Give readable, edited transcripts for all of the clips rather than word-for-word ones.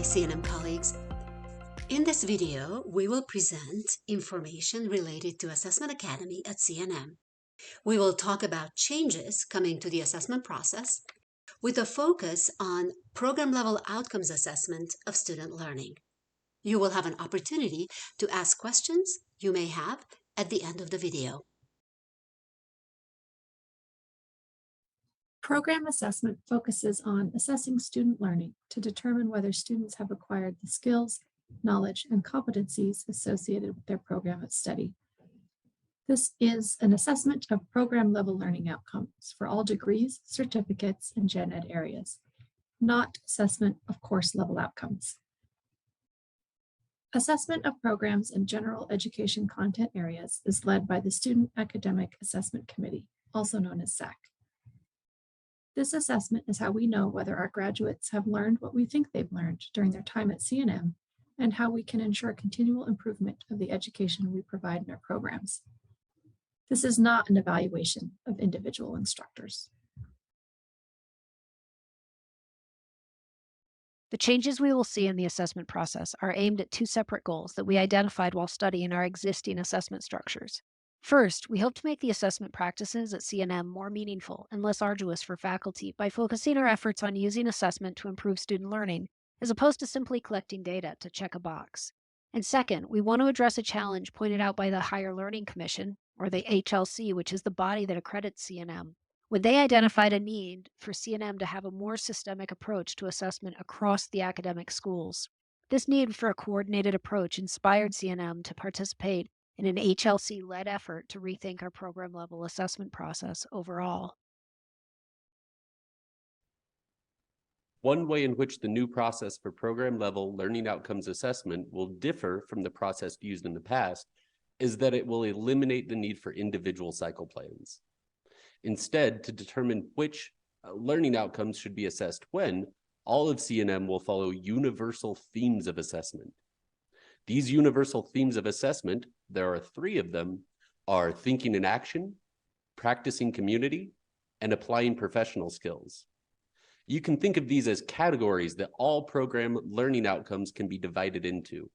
CNM colleagues. In this video, we will present information related to Assessment Academy at CNM. We will talk about changes coming to the assessment process with a focus on program-level outcomes assessment of student learning. You will have an opportunity to ask questions you may have at the end of the video. Program assessment focuses on assessing student learning to determine whether students have acquired the skills, knowledge, and competencies associated with their program of study. This is an assessment of program-level learning outcomes for all degrees, certificates, and gen ed areas, not assessment of course-level outcomes. Assessment of programs in general education content areas is led by the Student Academic Assessment Committee, also known as SAC. This assessment is how we know whether our graduates have learned what we think they've learned during their time at CNM and how we can ensure continual improvement of the education we provide in our programs. This is not an evaluation of individual instructors. The changes we will see in the assessment process are aimed at two separate goals that we identified while studying our existing assessment structures. First, we hope to make the assessment practices at CNM more meaningful and less arduous for faculty by focusing our efforts on using assessment to improve student learning, as opposed to simply collecting data to check a box. And second, we want to address a challenge pointed out by the Higher Learning Commission, or the HLC, which is the body that accredits CNM, when they identified a need for CNM to have a more systemic approach to assessment across the academic schools. This need for a coordinated approach inspired CNM to participate in an HLC-led effort to rethink our program-level assessment process overall. One way in which the new process for program-level learning outcomes assessment will differ from the process used in the past is that it will eliminate the need for individual cycle plans. Instead, to determine which learning outcomes should be assessed when, all of CNM will follow universal themes of assessment. These universal themes of assessment, there are three of them, are thinking in action, practicing community, and applying professional skills. You can think of these as categories that all program learning outcomes can be divided into.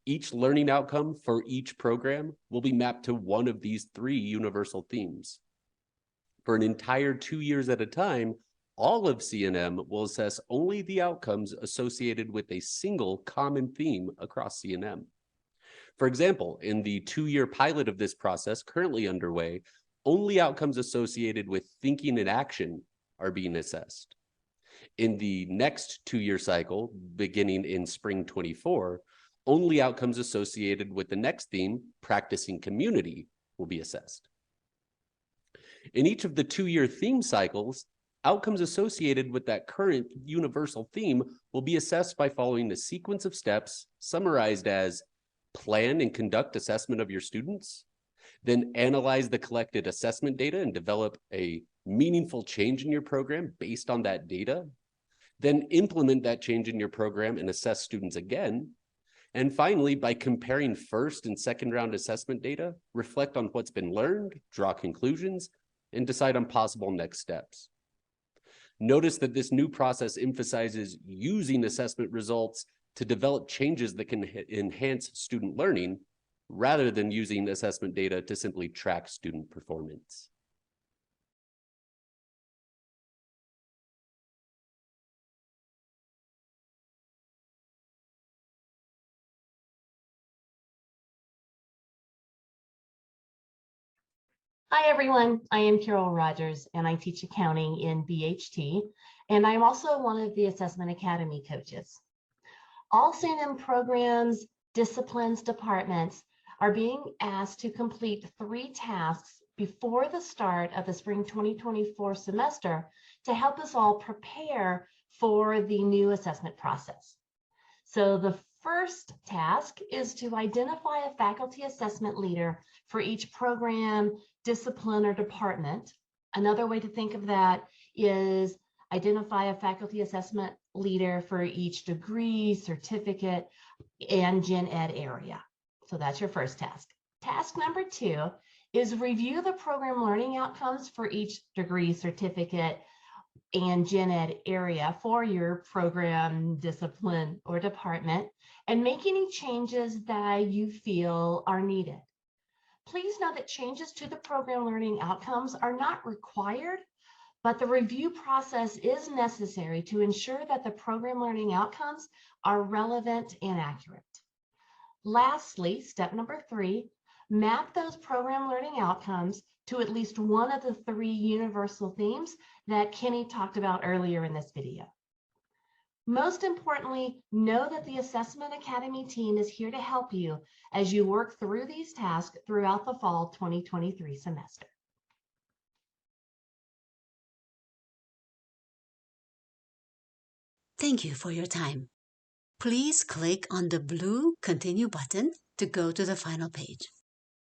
Each learning outcome for each program will be mapped to one of these three universal themes. For an entire 2 years at a time, all of CNM will assess only the outcomes associated with a single common theme across CNM. For example, in the 2-year pilot of this process currently underway, only outcomes associated with thinking and action are being assessed. In the next 2-year cycle, beginning in spring 24, only outcomes associated with the next theme, practicing community, will be assessed. In each of the 2-year theme cycles, outcomes associated with that current universal theme will be assessed by following a sequence of steps summarized as plan and conduct assessment of your students, then analyze the collected assessment data and develop a meaningful change in your program based on that data, then implement that change in your program and assess students again, and finally, by comparing first and second round assessment data, reflect on what's been learned, draw conclusions, and decide on possible next steps. Notice that this new process emphasizes using assessment results to develop changes that can enhance student learning, rather than using assessment data to simply track student performance. Hi, everyone. I am Carol Rogers, and I teach accounting in BHT, and I'm also one of the Assessment Academy coaches. All CNM programs, disciplines, departments are being asked to complete 3 tasks before the start of the spring 2024 semester to help us all prepare for the new assessment process. So the first task is to identify a faculty assessment leader for each program, discipline, or department. Another way to think of that is identify a faculty assessment leader for each degree, certificate, and gen ed area. So that's your first task. Task number 2 is review the program learning outcomes for each degree, certificate, and gen ed area for your program, discipline, or department, and make any changes that you feel are needed. Please know that changes to the program learning outcomes are not required, but the review process is necessary to ensure that the program learning outcomes are relevant and accurate. Lastly, step number 3, map those program learning outcomes to at least one of the 3 universal themes that Kenny talked about earlier in this video. Most importantly, know that the Assessment Academy team is here to help you as you work through these tasks throughout the fall 2023 semester. Thank you for your time. Please click on the blue Continue button to go to the final page.